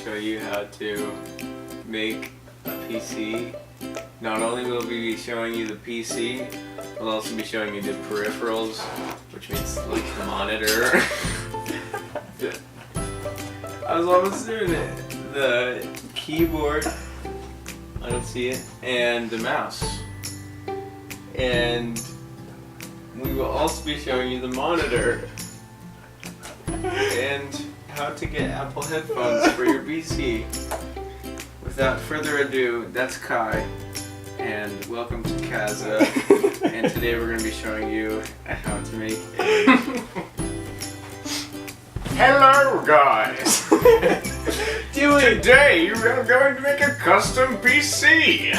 show you how to make a PC. Not only will we be showing you the PC, we'll also be showing you the peripherals, which means like the monitor. I was almost doing it. The keyboard, I don't see it, and the mouse. And we will also be showing you the monitor and how to get Apple headphones for your PC. Without further ado, that's Kai, and welcome to Kaza. And today we're going to be showing you how to make a... Hello guys! Today we're going to make a custom PC!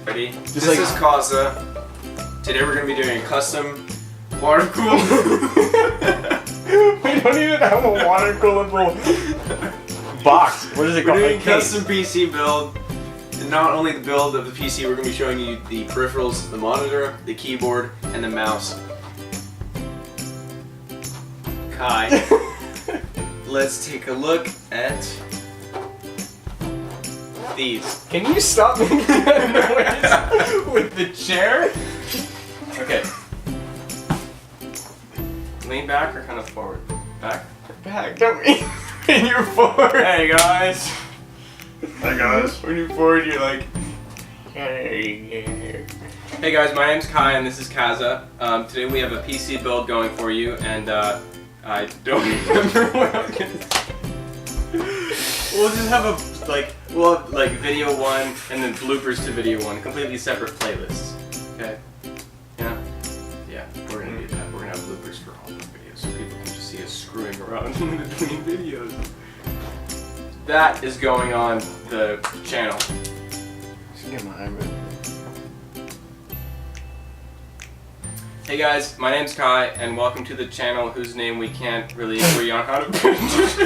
Ready? This is Kaza. Today we're going to be doing a custom water cooled... We don't even have a water coolable box. What is it called? We're doing a custom PC build. And not only the build of the PC, we're going to be showing you the peripherals, the monitor, the keyboard, and the mouse. Kai, let's take a look at these. Can you stop making that noise with the chair? Okay. Lean back or kind of forward? Back? Back, don't we? When you're forward. Hey guys. Hey guys. When you're forward, you're like, hey. Hey guys, my name's Kai and this is Kaza. Today we have a PC build going for you, and I don't remember what I was gonna say. We'll just have we'll have video 1 and then bloopers to video 1, completely separate playlists. Okay? Yeah? Yeah, we're gonna do that. We're gonna have bloopers for all the videos so people can just see us screwing around in between videos. That is going on the channel. Just get my iMovie. Hey guys, my name's Kai, and welcome to the channel whose name we can't really agree on how to pronounce.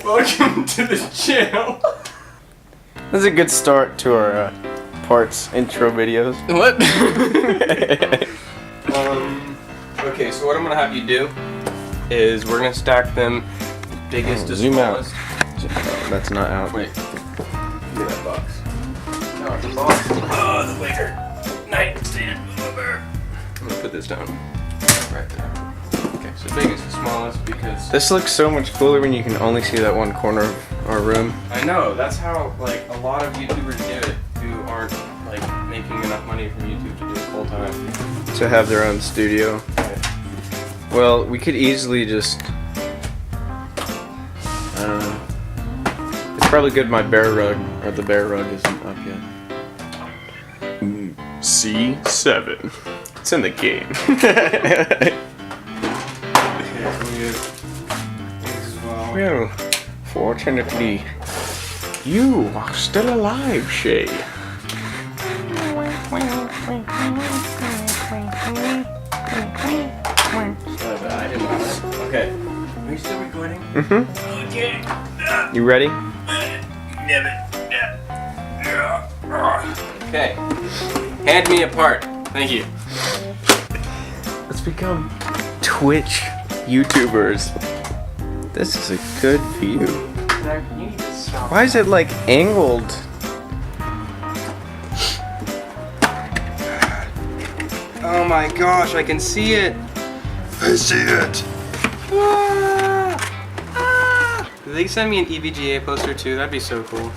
Welcome to the channel. This is a good start to our parts intro videos. What? Okay, so what I'm gonna have you do is we're gonna stack them biggest to zoom smallest. out. That's not out. Wait. Give me that box. No, it's a box. Oh, the wicker. Nightstand over. I'm gonna put this down. Right there. Okay, so biggest to smallest because... This looks so much cooler when you can only see that one corner of our room. I know, that's how like a lot of YouTubers do it who aren't like making enough money from YouTube to do it full time. To have their own studio. Right. Well, we could easily just... I don't know. It's probably good my bear rug, or the bear rug isn't up yet. C7. It's in the game. Well, fortunately, you are still alive, Shay. Okay. Are you still recording? Mm-hmm. Okay. You ready? Okay. Hand me a part. Thank you. Let's become Twitch YouTubers. This is a good view. Zach, you need to stop. Why is it like angled? Oh my gosh, I can see it. I see it. Did they send me an EVGA poster too? That'd be so cool.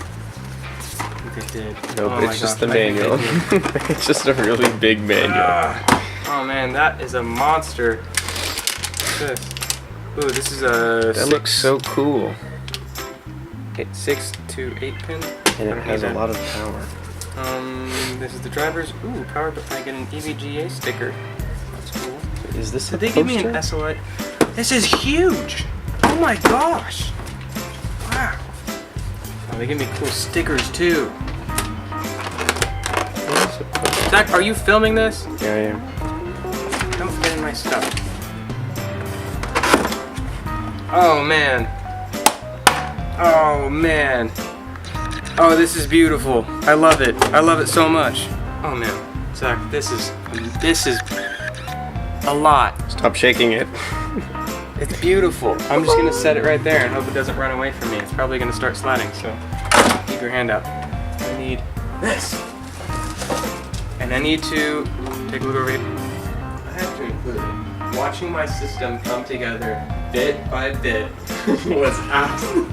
I think they did. Nope, Oh my it's just gosh, the I think manual. they did. It's just a really big manual. Oh man, that is a monster. What's this? Ooh, this is a That looks so cool. 6 to 8 pin. And it has a lot of power. This is the drivers. Ooh, power, but I get an EVGA sticker. That's cool. Is this a Did they give me an poster? SLI? This is huge! Oh my gosh! Wow. Oh, they give me cool stickers too. Zach, are you filming this? Yeah, I am. Don't get in my stuff. Oh man. Oh man. Oh, this is beautiful. I love it. I love it so much. Oh man. Zach, this is a lot. Stop shaking it. It's beautiful. I'm just gonna set it right there and hope it doesn't run away from me. It's probably gonna start sliding, so keep your hand out. I need this. And I need to take a look over here. I have to include watching my system come together bit by bit was absolute.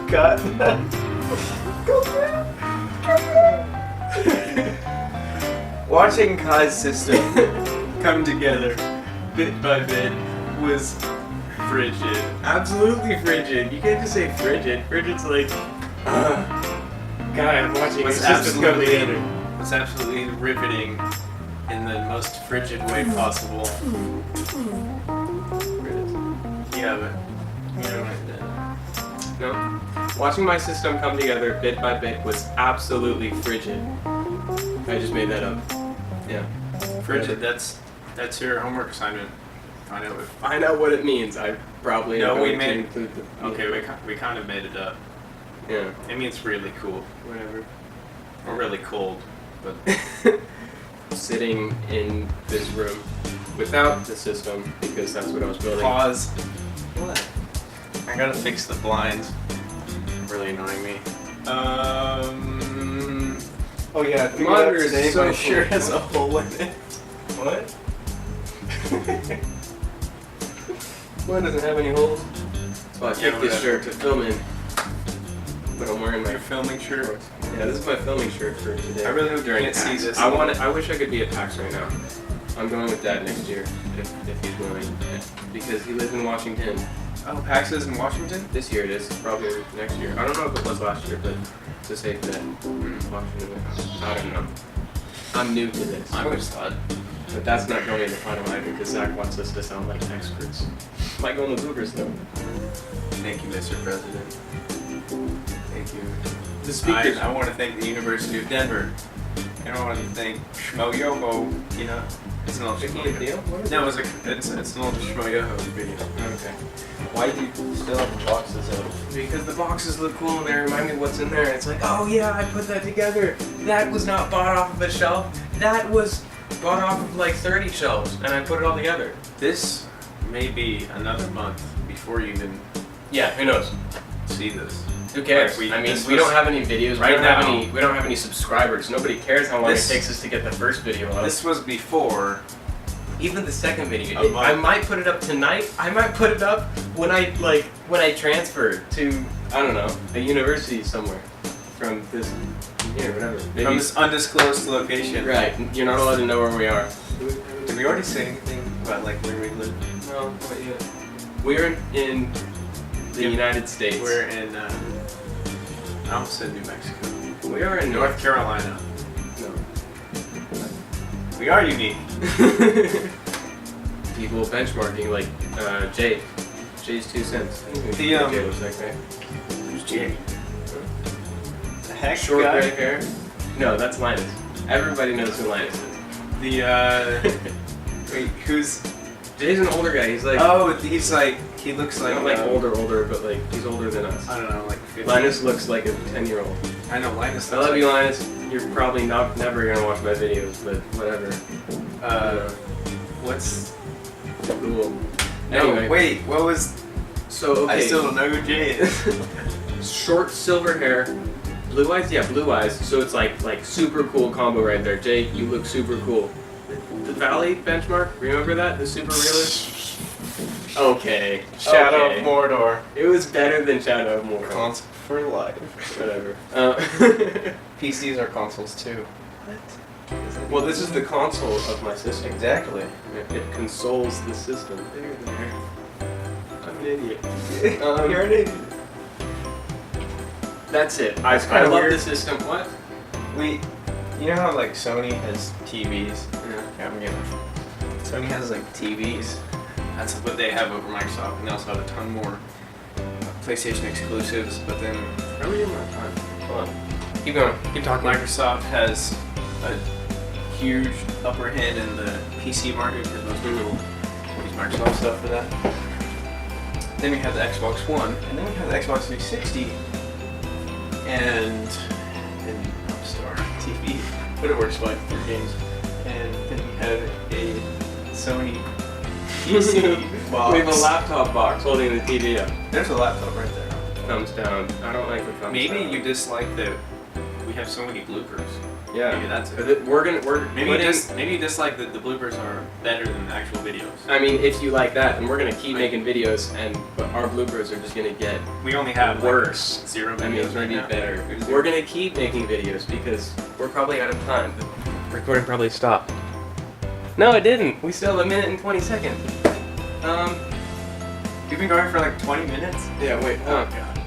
Cut. Watching Kai's system come together bit by bit was frigid. Absolutely frigid. You can't just say frigid. Frigid's like, God, I'm watching your system come together. Was absolutely riveting in the most frigid way possible. Yeah, but you know what? No. Watching my system come together bit by bit was absolutely frigid. I just made that up. Yeah. Frigid. That's your homework assignment. Find out what it means. I probably No, am we going to made- include the. Okay, we kind of made it up. Yeah. It means really cool. Whatever. Or really cold, but Sitting in this room without the system because that's what I was building. pause. What? I gotta fix the blinds. Really annoying me. Oh yeah, the monitor is so sure cool. has a hole in it. What? Mine doesn't have any holes. So I Yeah, picked this whatever. shirt to film in. But I'm wearing my Your filming shirt. Yeah, this is my filming shirt for today. I really hope you During can't see PAX. this. I wish I could be at PAX right now. I'm going with Dad next year if he's willing, because he lives in Washington. Oh, PAX is in Washington? This year it is, probably next year. I don't know if it was last year, but it's a safe bet. Washington. I don't know. I'm new to this. I always thought. But that's not going in the final either, because Zach wants us to sound like experts. Might go in the bloopers though. Thank you, Mr. President. Thank you. The speakers. I want to thank the University of Denver. And I want to thank Shmo Yoho. You know, it's an old Making Shmo a deal? What is No, it's an old Shmo Yoho video. Okay. Why do you still have the boxes out? Because the boxes look cool and they remind me what's in there. It's like, oh yeah, I put that together. That was not bought off of a shelf. That was bought off of like 30 shelves, and I put it all together. This may be another month before you even Yeah, who knows? see this. Who cares? Like, I mean, this we was- don't have any videos. right now- We don't have any subscribers. Nobody cares how long This- it takes us to get the first video up. This was before. Even the second video. A month. I might put it up tonight. I might put it up when I transfer to, I don't know, a university somewhere from this here, whatever. Maybe. From this undisclosed location. Right. You're not allowed to know where we are. Did we already say anything about like where we live? No, not yet. We're in the Yeah. United States. We're in. I almost said New Mexico. We are in North Carolina. No. We are unique. People benchmarking like Jay. Jay's 2 cents. I think The, Jay looks like, right? Who's Jay? The heck, Short guy? gray hair. No, that's Linus. Everybody knows who Linus is. The wait, who's? Jay's an older guy. He's like Oh, he's like he looks like not like older, but like he's older than us. I don't know, like 50. Linus looks like a 10-year-old. I know Linus. I love you, Linus. You're probably never gonna watch my videos, but whatever. What's? Cool. No, Anyway, wait. What was? so okay. I still don't know who Jay is. Short silver hair, blue eyes. Yeah, blue eyes. So it's like super cool combo right there. Jay, you look super cool. The Valley benchmark. Remember that? The super realist. Okay. Shadow okay. of Mordor. It was better than Shadow of Mordor. Console for life. Whatever. PCs are consoles too. Well, this is the console of my system. Exactly. It consoles the system. There. I'm an idiot. You're an idiot. That's it. It's I kinda love weird. the system. What? You know how like Sony has TVs? Yeah. I'm getting. Sony has like TVs. That's what they have over Microsoft, and they also have a ton more PlayStation exclusives. But then Are we in my time? Hold on. Keep going. Keep talking. Microsoft has a huge upper hand in the PC market because most people use Microsoft stuff for that. Then we have the Xbox One, and then we have the Xbox 360, and Star TV, but it works fine for games. And then we have a Sony PC box. We have a laptop box holding the TV up. There's a laptop right there. Thumbs down. I don't like the thumbs Maybe down. you dislike that we have so many bloopers. Yeah. Maybe that's it. We're Maybe putting- maybe you dislike that the bloopers are better than actual videos. I mean, if you like that, then we're gonna keep making videos, but our bloopers are just gonna get We only have worse. like 0 videos I mean, it's gonna right be now. better. There's We're gonna keep making videos because we're probably out of time. The recording probably stopped. No, it didn't. We still have 1 minute and 20 seconds. You've been going for like 20 minutes? Yeah. Wait. Oh god.